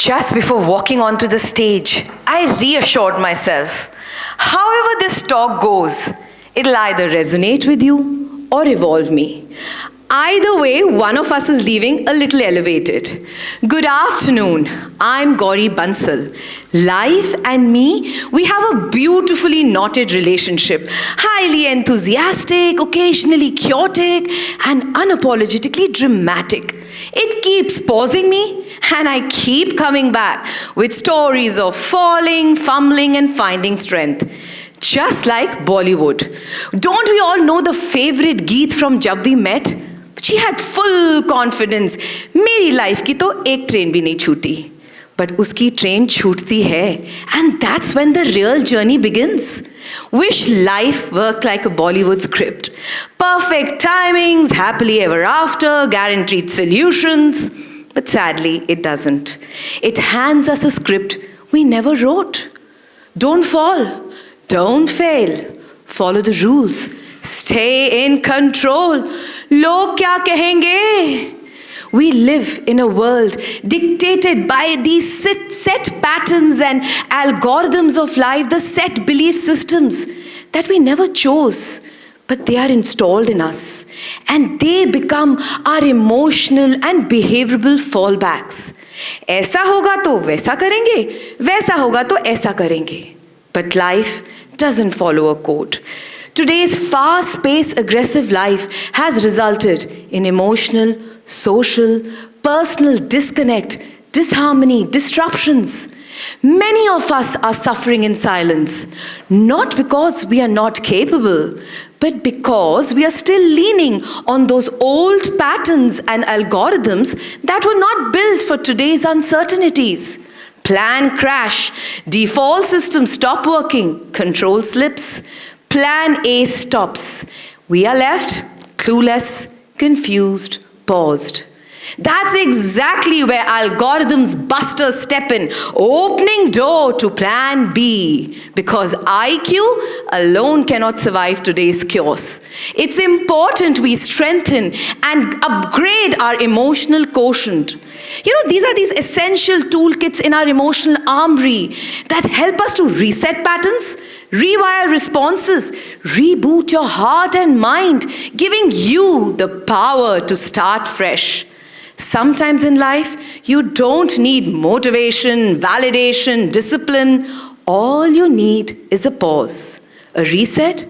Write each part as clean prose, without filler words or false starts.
Just before walking onto the stage, I reassured myself, however this talk goes, it'll either resonate with you or evolve me. Either way, one of us is leaving a little elevated. Good afternoon, I'm Gowri Bansal. Life and me, we have a beautifully knotted relationship. Highly enthusiastic, occasionally chaotic, and unapologetically dramatic. It keeps pausing me, and I keep coming back with stories of falling, fumbling, and finding strength. Just like Bollywood. Don't we all know the favorite Geet from Jab We Met? She had full confidence. मेरी life की तो एक train भी नहीं छूटी. But उसकी train छूटती है. And that's when the real journey begins. Wish life worked like a Bollywood script. Perfect timings, happily ever after, guaranteed solutions. But sadly, it doesn't. It hands us a script we never wrote. Don't fall. Don't fail. Follow the rules. Stay in control. Log kya kahenge? We live in a world dictated by these set patterns and algorithms of life, the set belief systems that we never chose, but they are installed in us. And they become our emotional and behavioral fallbacks. ऐसा होगा तो वैसा करेंगे, वैसा होगा तो ऐसा करेंगे. But life doesn't follow a code. Today's fast-paced, aggressive life has resulted in emotional, social, personal disconnect, disharmony, disruptions. Many of us are suffering in silence, not because we are not capable, but because we are still leaning on those old patterns and algorithms that were not built for today's uncertainties. Plan crash, default system stop working, control slips, plan A stops. We are left clueless, confused, paused. That's exactly where algorithms busters step in, opening door to plan B, because IQ alone cannot survive today's chaos. It's important we strengthen and upgrade our emotional quotient. You know, these are these essential toolkits in our emotional armory that help us to reset patterns, rewire responses, reboot your heart and mind, giving you the power to start fresh. Sometimes in life, you don't need motivation, validation, discipline. All you need is a pause, a reset,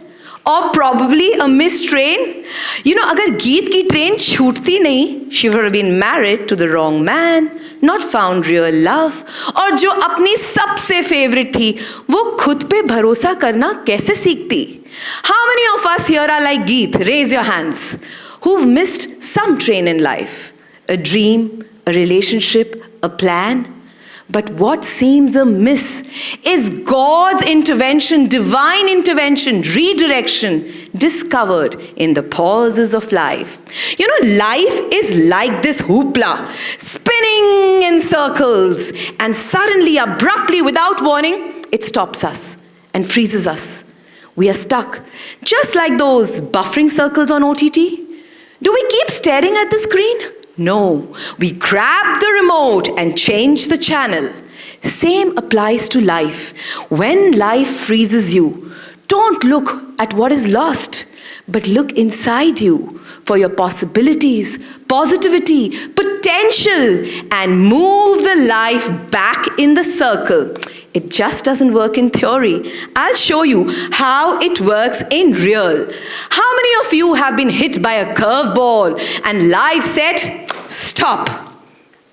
or probably a missed train. You know, अगर गीत की train छूटती नहीं, she would have been married to the wrong man, not found real love, और जो अपनी सबसे favorite थी, वो खुद पे भरोसा करना कैसे सीखती? How many of us here are like Geet? Raise your hands. Who've missed some train in life? A dream, a relationship, a plan. But what seems a miss is God's intervention, divine intervention, redirection, discovered in the pauses of life. You know, life is like this hoopla, spinning in circles, and suddenly, abruptly, without warning, it stops us and freezes us. We are stuck, just like those buffering circles on OTT. Do we keep staring at the screen? No, we grab the remote and change the channel. Same applies to life. When life freezes you, don't look at what is lost, but look inside you for your possibilities, positivity, potential, and move the life back in the circle. It just doesn't work in theory. I'll show you how it works in real. How many of you have been hit by a curveball and life said, stop?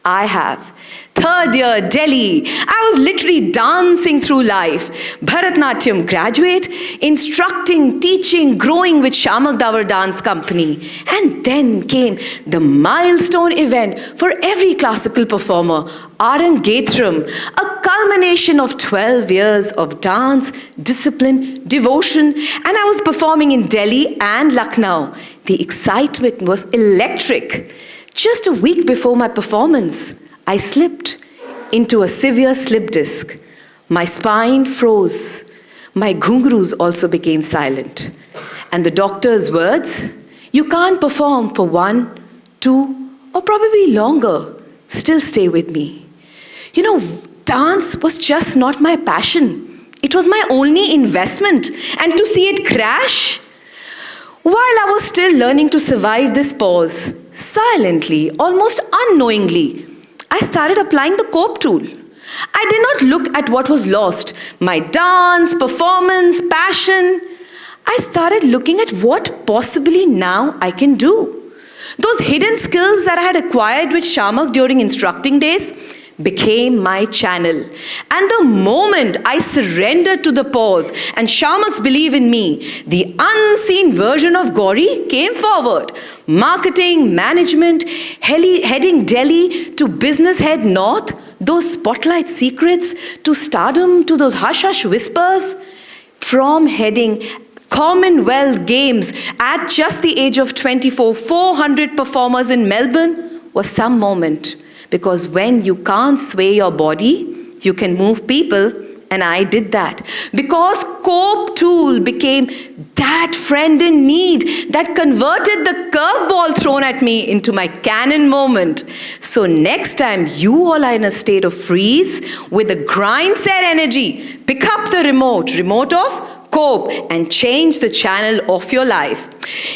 I have. Third year, Delhi. I was literally dancing through life. Bharatnatyam graduate, instructing, teaching, growing with Shamak Davar Dance Company. And then came the milestone event for every classical performer, Arangetram, a culmination of 12 years of dance, discipline, devotion, and I was performing in Delhi and Lucknow. The excitement was electric. Just a week before my performance, I slipped into a severe slip disc. My spine froze. My ghungroos also became silent. And the doctor's words, you can't perform for 1, 2, or probably longer. Still stay with me. You know, dance was just not my passion. It was my only investment. And to see it crash, while I was still learning to survive this pause, silently, almost unknowingly, I started applying the cope tool. I did not look at what was lost, my dance, performance, passion. I started looking at what possibly now I can do. Those hidden skills that I had acquired with Shamak during instructing days became my channel. And the moment I surrendered to the pause and Shamak's belief in me, the unseen version of Gowri came forward. Marketing, management, heading Delhi to business head north, those spotlight secrets to stardom, to those hush-hush whispers, from heading Commonwealth Games at just the age of 24, 400 performers in Melbourne was some moment. Because when you can't sway your body, you can move people, and I did that. Because cope tool became that friend in need that converted the curveball thrown at me into my cannon moment. So next time you all are in a state of freeze with a grind set energy, pick up the remote of cope, and change the channel of your life.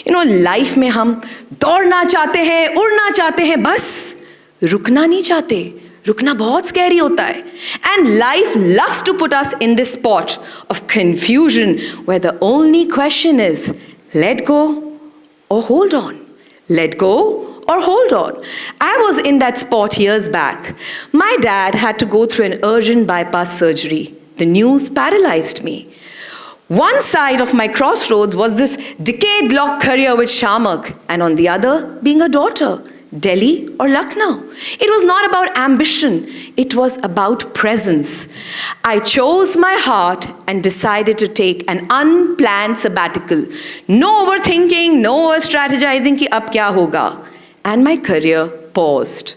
You know, life में हम दौड़ना चाहते हैं, उड़ना चाहते हैं, बस रुकना नहीं चाहते. रुकना बहुत scary होता है. And life loves to put us in this spot of confusion where the only question is, let go or hold on. Let go or hold on. I was in that spot years back. My dad had to go through an urgent bypass surgery. The news paralyzed me. One side of my crossroads was this decade-long career with Shamak, and on the other, being a daughter, Delhi or Lucknow. It was not about ambition, it was about presence. I chose my heart and decided to take an unplanned sabbatical. No overthinking, no strategizing ki ab kya hoga. And my career paused.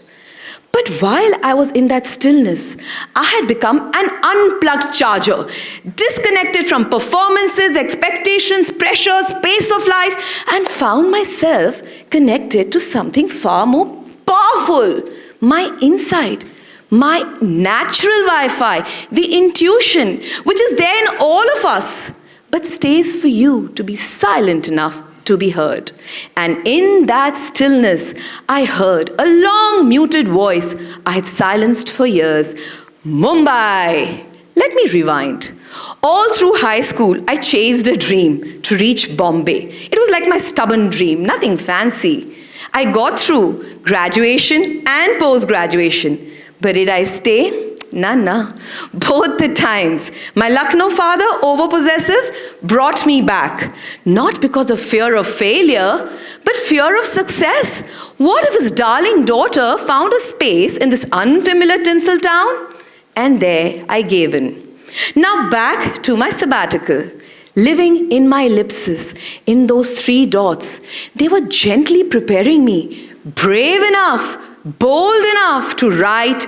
But while I was in that stillness, I had become an unplugged charger, disconnected from performances, expectations, pressures, pace of life, and found myself connected to something far more powerful, my insight, my natural Wi-Fi, the intuition, which is there in all of us, but stays for you to be silent enough to be heard. And in that stillness, I heard a long muted voice I had silenced for years. Mumbai. Let me rewind. All through high school, I chased a dream to reach Bombay. It was like my stubborn dream, nothing fancy. I got through graduation and post-graduation. But did I stay? Nah. Both the times, my Lucknow father, overpossessive, brought me back. Not because of fear of failure, but fear of success. What if his darling daughter found a space in this unfamiliar tinsel town? And there I gave in. Now back to my sabbatical. Living in my ellipses, in those 3 dots, they were gently preparing me, brave enough, bold enough to write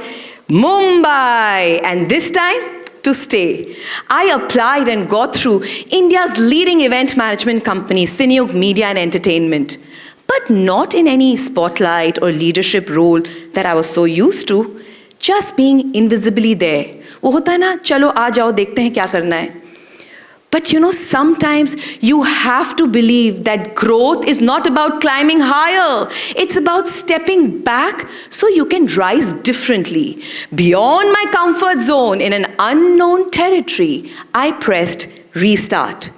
Mumbai, and this time to stay. I applied and got through India's leading event management company, Cineog Media and Entertainment, but not in any spotlight or leadership role that I was so used to, just being invisibly there. वो होता है ना, चलो आ जाओ देखते हैं क्या करना है. But you know, sometimes you have to believe that growth is not about climbing higher. It's about stepping back so you can rise differently. Beyond my comfort zone in an unknown territory, I pressed restart.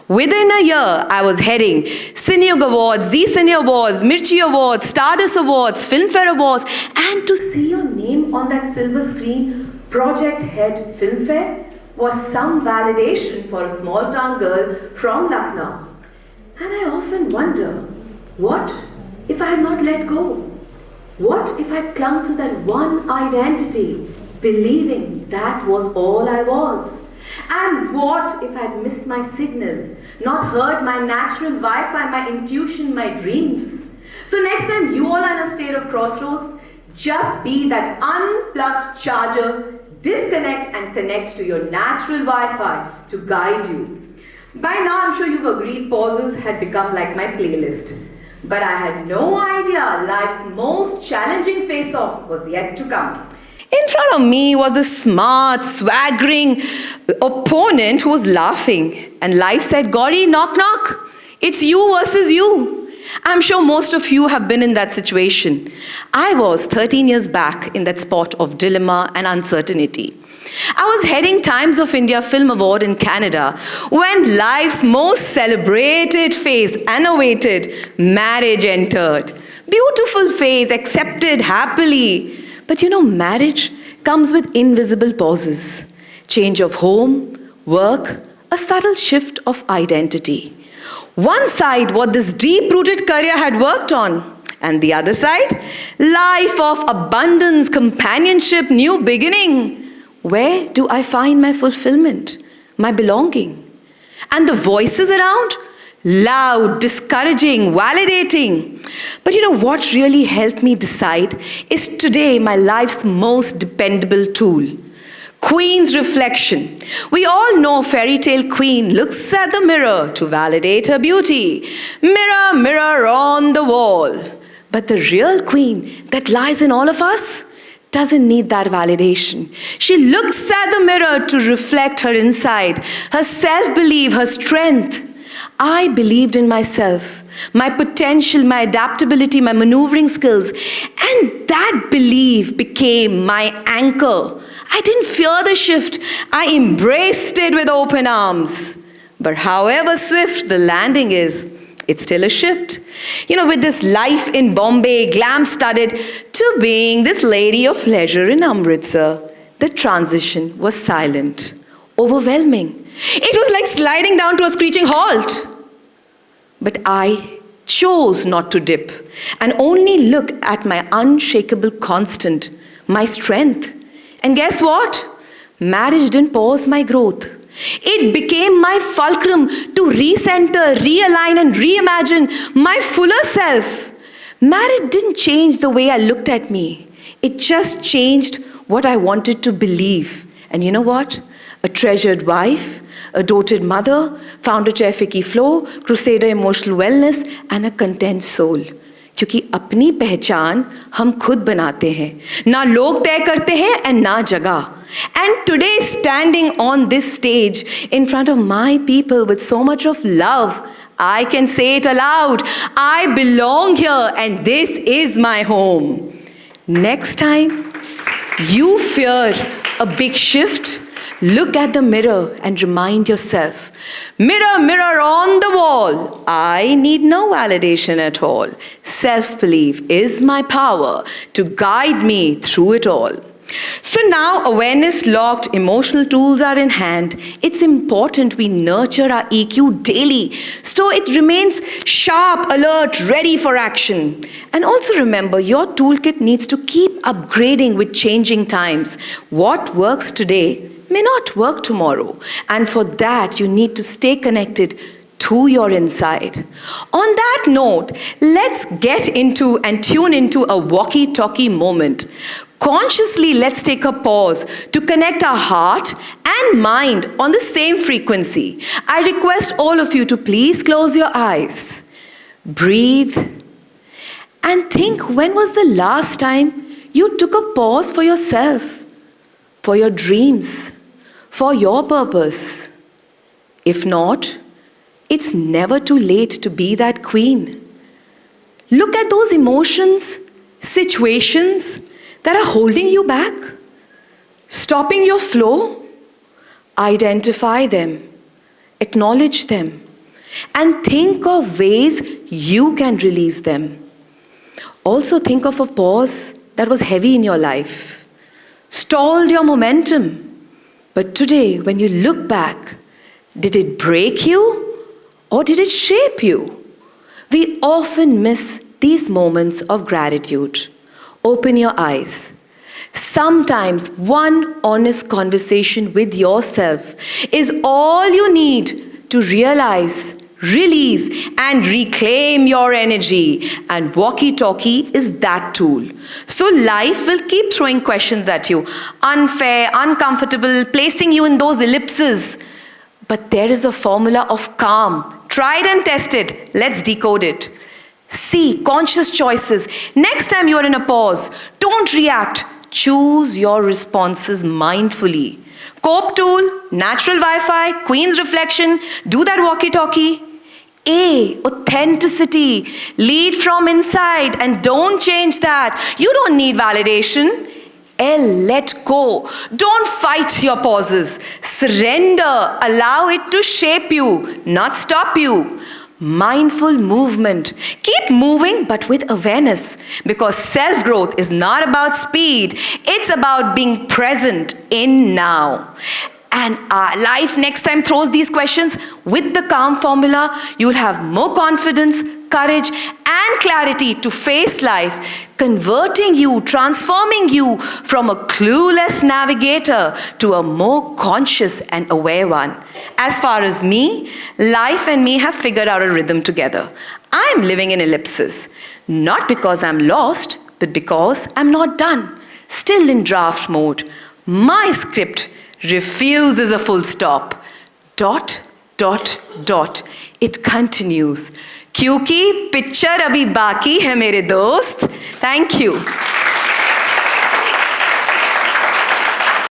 Within a year, I was heading Cineog Awards, Zee Cine Awards, Mirchi Awards, Stardust Awards, Filmfare Awards, and to see your name on that silver screen, Project Head Filmfare, was some validation for a small town girl from Lucknow. And I often wonder, what if I had not let go? What if I clung to that one identity, believing that was all I was? And what if I had missed my signal, not heard my natural Wi-Fi, my intuition, my dreams? So next time you all are in a state of crossroads, just be that unplugged charger. Disconnect and connect to your natural Wi-Fi to guide you. By now, I'm sure you've agreed pauses had become like my playlist. But I had no idea life's most challenging face-off was yet to come. In front of me was a smart, swaggering opponent who was laughing. And life said, Gowri, knock, knock. It's you versus you. I'm sure most of you have been in that situation. I was 13 years back in that spot of dilemma and uncertainty. I was heading Times of India Film Award in Canada when life's most celebrated phase and awaited, marriage entered. Beautiful phase, accepted happily. But marriage comes with invisible pauses. Change of home, work, a subtle shift of identity. One side, what this deep-rooted career had worked on, and the other side, life of abundance, companionship, new beginning. Where do I find my fulfillment, my belonging? And the voices around? Loud, discouraging, validating. But what really helped me decide is today my life's most dependable tool. Queen's reflection. We all know fairy tale queen looks at the mirror to validate her beauty. Mirror, mirror on the wall. But the real queen that lies in all of us doesn't need that validation. She looks at the mirror to reflect her inside, her self-belief, her strength. I believed in myself, my potential, my adaptability, my maneuvering skills, and that belief became my anchor. I didn't fear the shift. I embraced it with open arms. But however swift the landing is, it's still a shift. With this life in Bombay, glam-studded, to being this lady of leisure in Amritsar, the transition was silent, overwhelming. It was like sliding down to a screeching halt. But I chose not to dip and only look at my unshakable constant, my strength. And guess what? Marriage didn't pause my growth. It became my fulcrum to recenter, realign, and reimagine my fuller self. Marriage didn't change the way I looked at me. It just changed what I wanted to believe. And you know what? A treasured wife, a doted mother, founder chair Ficky Flow, crusader emotional wellness, and a content soul. क्योंकि अपनी पहचान हम खुद बनाते हैं, ना लोग तय करते हैं and ना जगह. And today, standing on this stage in front of my people with so much of love, I can say it aloud. I belong here and this is my home. Next time you fear a big shift, look at the mirror and remind yourself, mirror, mirror on the wall, I need no validation at all. Self-belief is my power to guide me through it all. So now awareness locked, emotional tools are in hand. It's important we nurture our EQ daily so it remains sharp, alert, ready for action. And also remember, your toolkit needs to keep upgrading with changing times. What works today may not work tomorrow. And for that, you need to stay connected to your inside. On that note, let's get into and tune into a walkie-talkie moment. Consciously, let's take a pause to connect our heart and mind on the same frequency. I request all of you to please close your eyes. Breathe and think, when was the last time you took a pause for yourself, for your dreams, for your purpose? If not, it's never too late to be that queen. Look at those emotions, situations that are holding you back, stopping your flow. Identify them, acknowledge them, and think of ways you can release them. Also think of a pause that was heavy in your life, stalled your momentum. But today, when you look back, did it break you or did it shape you? We often miss these moments of gratitude. Open your eyes. Sometimes one honest conversation with yourself is all you need to realize, release, and reclaim your energy. And walkie-talkie is that tool. So life will keep throwing questions at you. Unfair, uncomfortable, placing you in those ellipses. But there is a formula of calm. Tried and tested. Let's decode it. See, conscious choices. Next time you are in a pause, don't react. choose your responses mindfully. Cope tool, natural Wi-Fi, Queen's reflection, do that walkie-talkie. A, authenticity. Lead from inside and don't change that. You don't need validation. L, let go. Don't fight your pauses. Surrender. Allow it to shape you, not stop you. Mindful movement. Keep moving, but with awareness, because self-growth is not about speed. It's about being present in now. And life next time throws these questions with the calm formula. You'll have more confidence, courage, and clarity to face life, converting you, transforming you from a clueless navigator to a more conscious and aware one. As far as me, life and me have figured out a rhythm together. I'm living in ellipses, not because I'm lost, but because I'm not done, still in draft mode. My script refuses a full stop. Dot, dot, dot. It continues. क्योंकि picture अभी बाकी है मेरे दोस्त. Thank you.